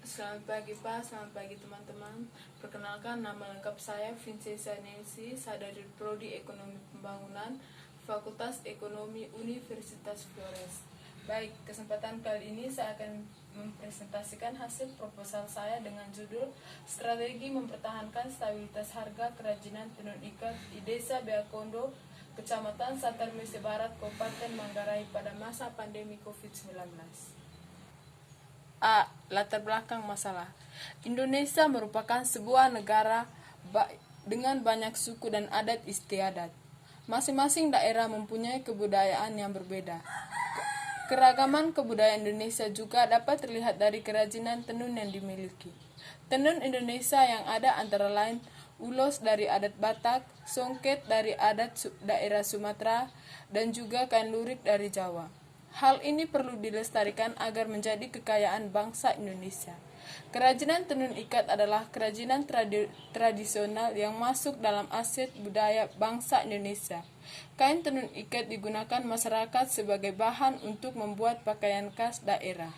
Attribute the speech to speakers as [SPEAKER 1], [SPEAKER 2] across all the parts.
[SPEAKER 1] Selamat pagi Pak, selamat pagi teman-teman. Perkenalkan, nama lengkap saya Vincenza Nancy, saya dari Prodi Ekonomi Pembangunan, Fakultas Ekonomi Universitas Flores. Baik, kesempatan kali ini saya akan mempresentasikan hasil proposal saya dengan judul Strategi Mempertahankan Stabilitas Harga Kerajinan Tenun Ikat di Desa Beakondo, Kecamatan Santar Mese Barat, Kabupaten Manggarai pada masa pandemi COVID-19. A. Latar belakang masalah. Indonesia merupakan sebuah negara dengan banyak suku dan adat istiadat. Masing-masing daerah mempunyai kebudayaan yang berbeda. Keragaman kebudayaan Indonesia juga dapat terlihat dari kerajinan tenun yang dimiliki. Tenun Indonesia yang ada antara lain ulos dari adat Batak, songket dari adat daerah Sumatera, dan juga kain lurik dari Jawa. Hal ini perlu dilestarikan agar menjadi kekayaan bangsa Indonesia. Kerajinan tenun ikat adalah kerajinan tradisional yang masuk dalam aset budaya bangsa Indonesia. Kain tenun ikat digunakan masyarakat sebagai bahan untuk membuat pakaian khas daerah.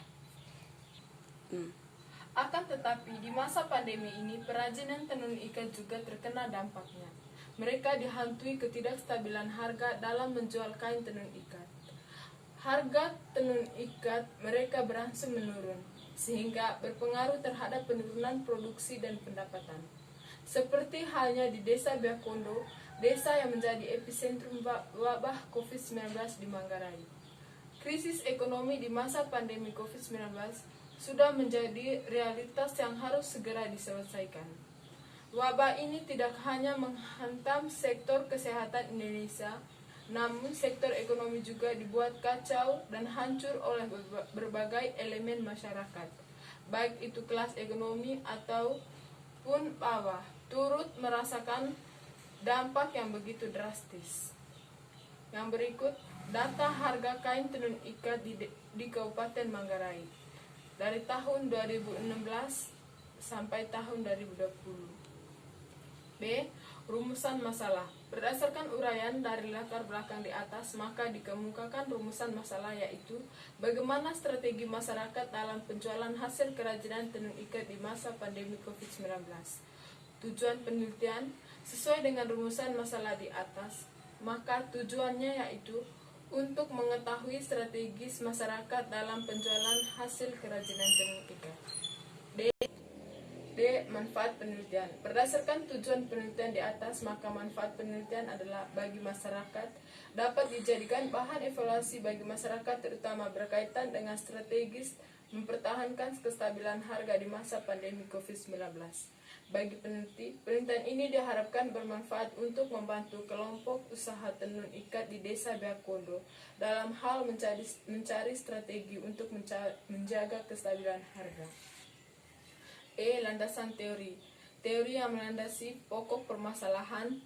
[SPEAKER 1] Akan tetapi di masa pandemi ini, kerajinan tenun ikat juga terkena dampaknya. Mereka dihantui ketidakstabilan harga dalam menjual kain tenun ikat. Harga tenun ikat mereka berangsur menurun, sehingga berpengaruh terhadap penurunan produksi dan pendapatan. Seperti halnya di Desa Beakondo, desa yang menjadi epicentrum wabah COVID-19 di Manggarai. Krisis ekonomi di masa pandemi COVID-19 sudah menjadi realitas yang harus segera diselesaikan. Wabah ini tidak hanya menghantam sektor kesehatan Indonesia, namun sektor ekonomi juga dibuat kacau dan hancur oleh berbagai elemen masyarakat, baik itu kelas ekonomi ataupun bawah, turut merasakan dampak yang begitu drastis. Yang berikut data harga kain tenun ikat di Kabupaten Manggarai dari tahun 2016 sampai tahun 2020. B. Rumusan masalah. Berdasarkan uraian dari latar belakang di atas, maka dikemukakan rumusan masalah, yaitu bagaimana strategi masyarakat dalam penjualan hasil kerajinan tenun ikat di masa pandemi COVID-19. Tujuan penelitian sesuai dengan rumusan masalah di atas, maka tujuannya yaitu untuk mengetahui strategis masyarakat dalam penjualan hasil kerajinan tenun ikat. D. Manfaat penelitian. Berdasarkan tujuan penelitian di atas, maka manfaat penelitian adalah bagi masyarakat, dapat dijadikan bahan evaluasi bagi masyarakat, terutama berkaitan dengan strategis mempertahankan kestabilan harga di masa pandemi COVID-19. Bagi peneliti, penelitian ini diharapkan bermanfaat untuk membantu kelompok usaha tenun ikat di Desa Beakondo dalam hal mencari strategi untuk menjaga kestabilan harga. E. Landasan teori. Teori yang melandasi pokok permasalahan.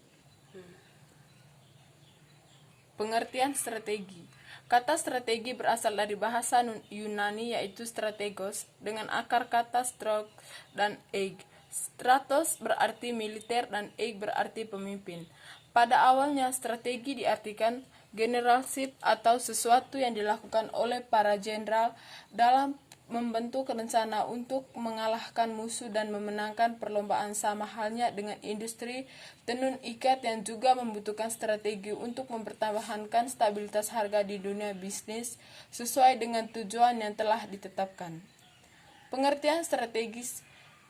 [SPEAKER 1] Pengertian strategi. Kata strategi berasal dari bahasa Yunani yaitu strategos dengan akar kata strok dan eig. Stratos berarti militer dan eig berarti pemimpin. Pada awalnya strategi diartikan generalship atau sesuatu yang dilakukan oleh para jenderal dalam membentuk rencana untuk mengalahkan musuh dan memenangkan perlombaan, sama halnya dengan industri tenun ikat yang juga membutuhkan strategi untuk mempertahankan stabilitas harga di dunia bisnis sesuai dengan tujuan yang telah ditetapkan. Pengertian strategis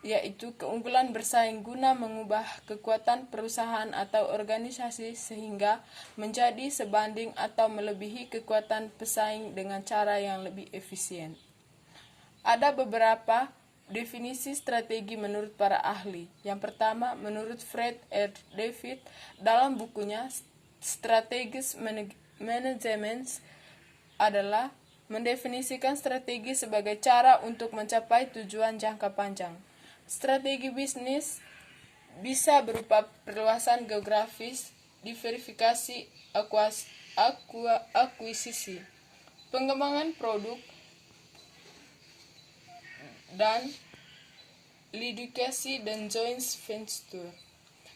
[SPEAKER 1] yaitu keunggulan bersaing guna mengubah kekuatan perusahaan atau organisasi sehingga menjadi sebanding atau melebihi kekuatan pesaing dengan cara yang lebih efisien. Ada beberapa definisi strategi menurut para ahli. Yang pertama, menurut Fred R. David dalam bukunya Strategic Management adalah mendefinisikan strategi sebagai cara untuk mencapai tujuan jangka panjang. Strategi bisnis bisa berupa perluasan geografis, diversifikasi akuisisi, pengembangan produk, dan liquidasi dan joint venture.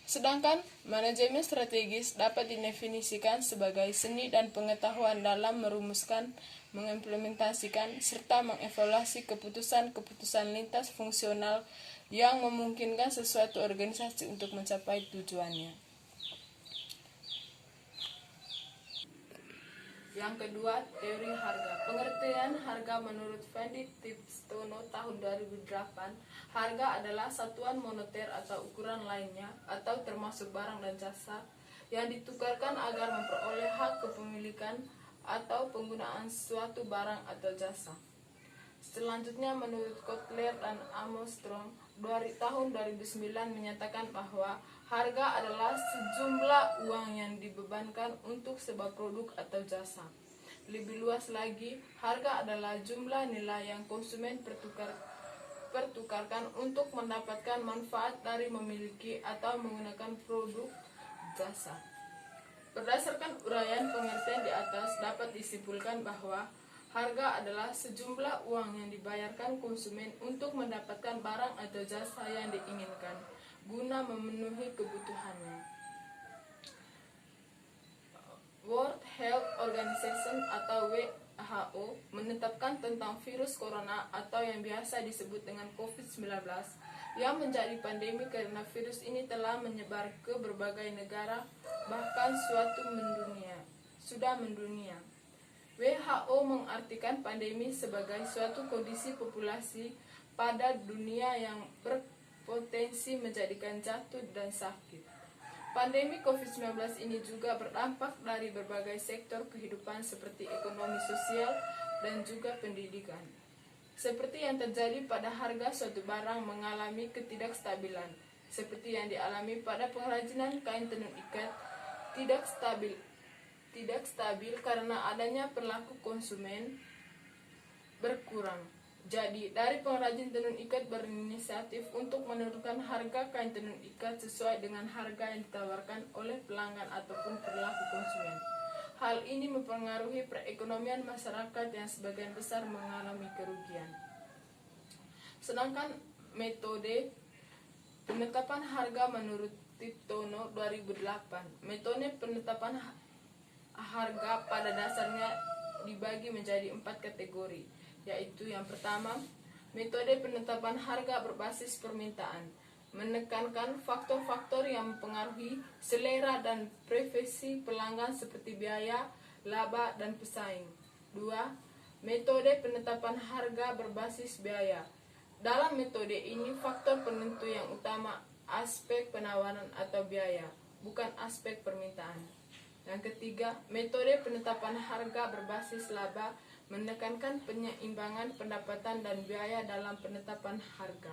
[SPEAKER 1] Sedangkan manajemen strategis dapat didefinisikan sebagai seni dan pengetahuan dalam merumuskan mengimplementasikan, serta mengevaluasi keputusan-keputusan lintas fungsional yang memungkinkan sesuatu organisasi untuk mencapai tujuannya. Yang kedua, teori harga. Pengertian harga menurut Fendi Tipstono tahun 2008, harga adalah satuan moneter atau ukuran lainnya atau termasuk barang dan jasa yang ditukarkan agar memperoleh hak kepemilikan atau penggunaan suatu barang atau jasa. Selanjutnya, menurut Kotler dan Armstrong tahun 2009 menyatakan bahwa harga adalah sejumlah uang yang dibebankan untuk sebuah produk atau jasa. Lebih luas lagi, harga adalah jumlah nilai yang konsumen pertukarkan untuk mendapatkan manfaat dari memiliki atau menggunakan produk jasa. Berdasarkan uraian pengertian di atas, dapat disimpulkan bahwa harga adalah sejumlah uang yang dibayarkan konsumen untuk mendapatkan barang atau jasa yang diinginkan guna memenuhi kebutuhannya. World Health Organization atau WHO menetapkan tentang virus corona atau yang biasa disebut dengan COVID-19 yang menjadi pandemi karena virus ini telah menyebar ke berbagai negara, bahkan sudah mendunia. WHO mengartikan pandemi sebagai suatu kondisi populasi pada dunia yang berpotensi menjadikan jatuh dan sakit. Pandemi COVID-19 ini juga berdampak dari berbagai sektor kehidupan seperti ekonomi sosial dan juga pendidikan. Seperti yang terjadi pada harga suatu barang mengalami ketidakstabilan, seperti yang dialami pada pengrajinan kain tenun ikat, tidak stabil karena adanya perilaku konsumen berkurang. Jadi, dari pengrajin tenun ikat berinisiatif untuk menurunkan harga kain tenun ikat sesuai dengan harga yang ditawarkan oleh pelanggan ataupun perilaku konsumen. Hal ini mempengaruhi perekonomian masyarakat yang sebagian besar mengalami kerugian. Sedangkan metode penetapan harga menurut Tiptono 2008, metode penetapan harga pada dasarnya dibagi menjadi 4 kategori, yaitu yang pertama, metode penetapan harga berbasis permintaan, menekankan faktor-faktor yang mempengaruhi selera dan preferensi pelanggan seperti biaya, laba, dan pesaing. 2. Metode penetapan harga berbasis biaya. Dalam metode ini, faktor penentu yang utama aspek penawaran atau biaya, bukan aspek permintaan. Yang ketiga, metode penetapan harga berbasis laba, menekankan penyeimbangan pendapatan dan biaya dalam penetapan harga.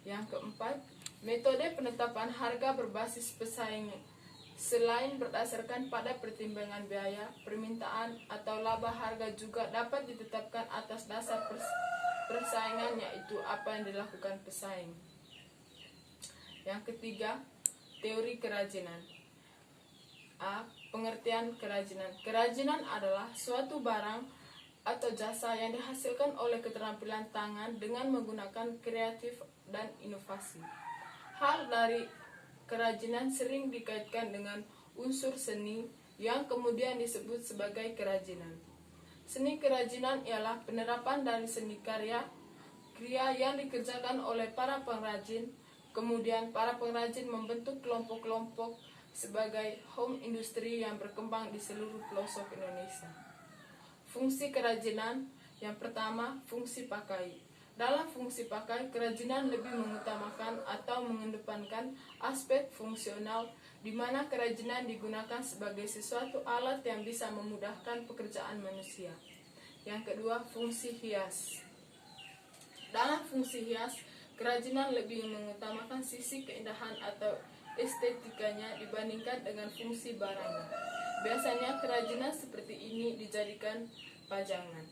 [SPEAKER 1] Yang keempat, metode penetapan harga berbasis pesaing, selain berdasarkan pada pertimbangan biaya, permintaan, atau laba, harga juga dapat ditetapkan atas dasar persaingan, yaitu apa yang dilakukan pesaing. Yang ketiga, teori kerajinan. A. Pengertian kerajinan. Kerajinan adalah suatu barang atau jasa yang dihasilkan oleh keterampilan tangan dengan menggunakan kreatif dan inovasi. Hal dari kerajinan sering dikaitkan dengan unsur seni yang kemudian disebut sebagai kerajinan. Seni kerajinan ialah penerapan dari seni kriya yang dikerjakan oleh para pengrajin. Kemudian para pengrajin membentuk kelompok-kelompok sebagai home industry yang berkembang di seluruh pelosok Indonesia. Fungsi kerajinan. Yang pertama, fungsi pakai. Dalam fungsi pakai, kerajinan lebih mengutamakan atau mengedepankan aspek fungsional, di mana kerajinan digunakan sebagai sesuatu alat yang bisa memudahkan pekerjaan manusia. Yang kedua, fungsi hias. Dalam fungsi hias, kerajinan lebih mengutamakan sisi keindahan atau estetikanya dibandingkan dengan fungsi barangnya. Biasanya kerajinan seperti ini dijadikan pajangan.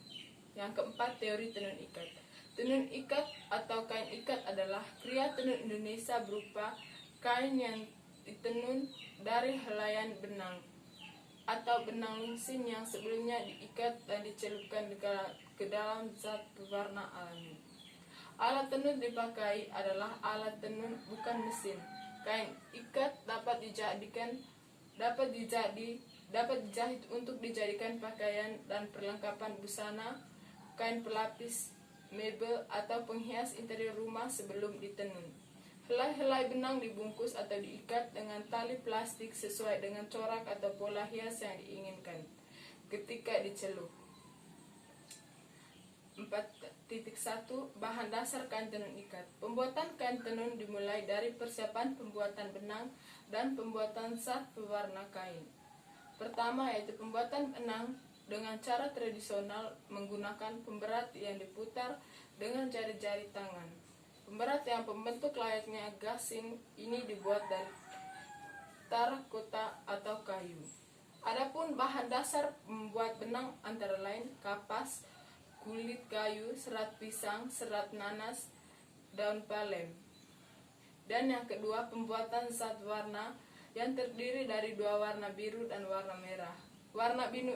[SPEAKER 1] Yang keempat, teori tenun ikat. Tenun ikat atau kain ikat adalah kriya tenun Indonesia berupa kain yang ditenun dari helaian benang atau benang lusin yang sebelumnya diikat dan dicelupkan ke dalam zat pewarna alami. Alat tenun dipakai adalah alat tenun, bukan mesin. Kain ikat dapat dapat dijahit untuk dijadikan pakaian dan perlengkapan busana, kain pelapis, mebel, atau penghias interior rumah sebelum ditenun. Helai-helai benang dibungkus atau diikat dengan tali plastik sesuai dengan corak atau pola hias yang diinginkan ketika dicelup. 4.1 Bahan dasar kain tenun ikat. Pembuatan kain tenun dimulai dari persiapan pembuatan benang dan pembuatan zat pewarna kain. Pertama yaitu pembuatan benang dengan cara tradisional menggunakan pemberat yang diputar dengan jari-jari tangan. Pemberat yang pembentuk layaknya gasing ini dibuat dari terakota atau kayu. Adapun bahan dasar membuat benang antara lain kapas, kulit kayu, serat pisang, serat nanas, daun palem. Dan yang kedua, pembuatan zat warna yang terdiri dari dua warna biru dan warna merah. Warna biru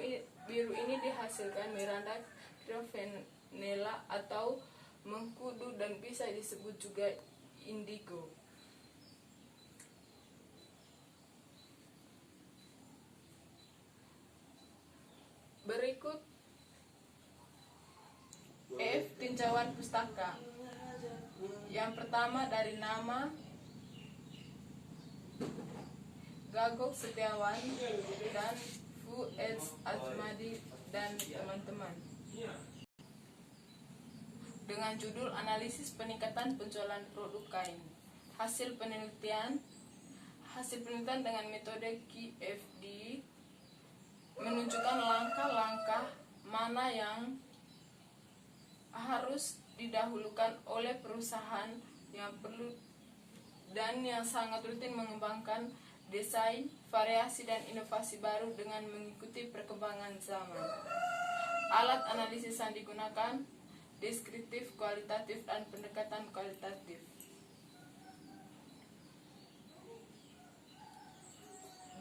[SPEAKER 1] ini dihasilkan Miranda Criovanella atau mengkudu dan bisa disebut juga indigo. Berikut tinjauan pustaka. Yang pertama dari nama Gagok Setiawan dan Fuad Atmadi dan teman-teman, dengan judul Analisis Peningkatan Penjualan Produk Kain. Hasil penelitian dengan metode QFD menunjukkan langkah-langkah mana yang harus didahulukan oleh perusahaan yang perlu dan yang sangat rutin mengembangkan desain, variasi, dan inovasi baru dengan mengikuti perkembangan zaman. Alat analisis yang digunakan deskriptif, kualitatif, dan pendekatan kualitatif.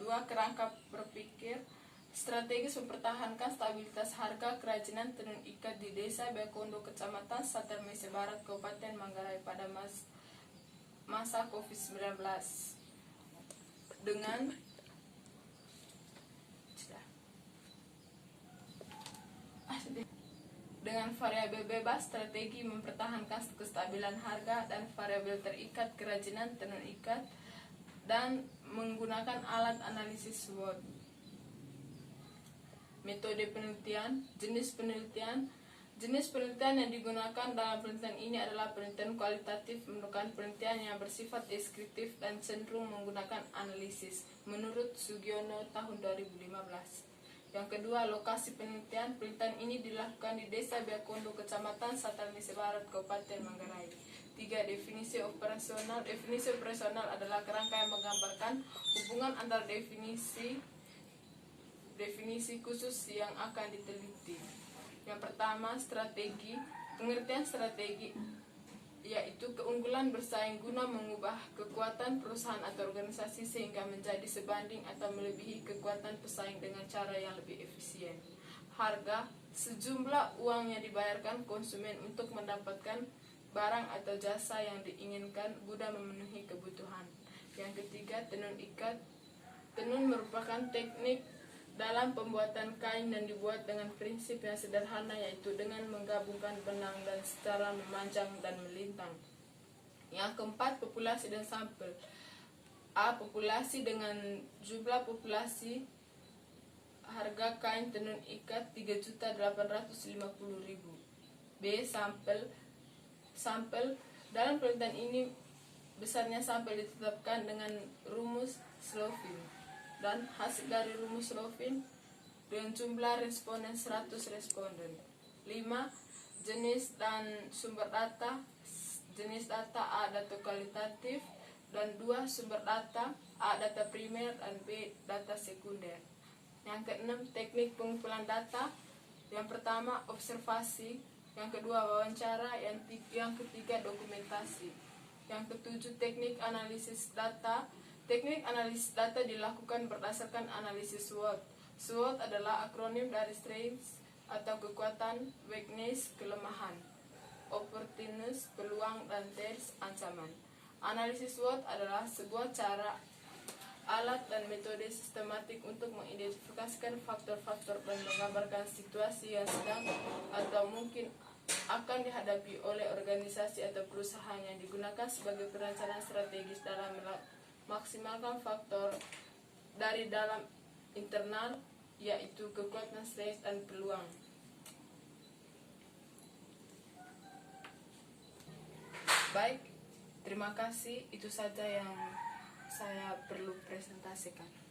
[SPEAKER 1] 2. Kerangka berpikir strategis mempertahankan stabilitas harga kerajinan tenun ikat di Desa Bekondo, Kecamatan Sater Mese Barat, Kabupaten Manggarai pada masa COVID-19 dengan variabel bebas. Strategi mempertahankan kestabilan harga dan variabel terikat kerajinan tenun ikat dan menggunakan alat analisis SWOT. Metode penelitian. Jenis penelitian yang digunakan dalam penelitian ini adalah penelitian kualitatif, merupakan penelitian yang bersifat deskriptif dan cenderung menggunakan analisis, menurut Sugiono tahun 2015. Yang kedua, lokasi penelitian. Penelitian ini dilakukan di Desa Bekondo, Kecamatan Sater Mese Barat, Kabupaten Manggarai. 3. Definisi operasional. Definisi operasional adalah kerangka yang menggambarkan hubungan antara definisi khusus yang akan diteliti. Yang pertama, strategi. Pengertian strategi yaitu keunggulan bersaing guna mengubah kekuatan perusahaan atau organisasi sehingga menjadi sebanding atau melebihi kekuatan pesaing dengan cara yang lebih efisien. Harga, sejumlah uang yang dibayarkan konsumen untuk mendapatkan barang atau jasa yang diinginkan guna memenuhi kebutuhan. Yang ketiga, tenun ikat. Tenun merupakan teknik dalam pembuatan kain dan dibuat dengan prinsip yang sederhana, yaitu dengan menggabungkan benang dan secara memanjang dan melintang. Yang keempat, populasi dan sampel. A. Populasi dengan jumlah populasi. Harga kain tenun ikat 3.850.000. B. Sampel. Dalam penelitian ini besarnya sampel ditetapkan dengan rumus Slovin, dan hasil dari rumus Slovin dengan jumlah responden 100 responden. 5. Jenis dan sumber data. Jenis data A. Data kualitatif, dan 2. Sumber data A. Data primer, dan B. Data sekunder. Yang keenam, teknik pengumpulan data. Yang pertama, observasi. Yang kedua, wawancara. Yang ketiga, dokumentasi. Yang ketujuh, teknik analisis data. Teknik analisis data dilakukan berdasarkan analisis SWOT. SWOT adalah akronim dari strengths atau kekuatan, weakness kelemahan, opportunity peluang, dan threats ancaman. Analisis SWOT adalah sebuah cara alat dan metode sistematik untuk mengidentifikasikan faktor-faktor dan menggambarkan situasi yang sedang atau mungkin akan dihadapi oleh organisasi atau perusahaan yang digunakan sebagai perencanaan strategis dalam memaksimalkan faktor dari dalam internal, yaitu kekuatan, strength, dan peluang. Baik, terima kasih. Itu saja yang saya perlu presentasikan.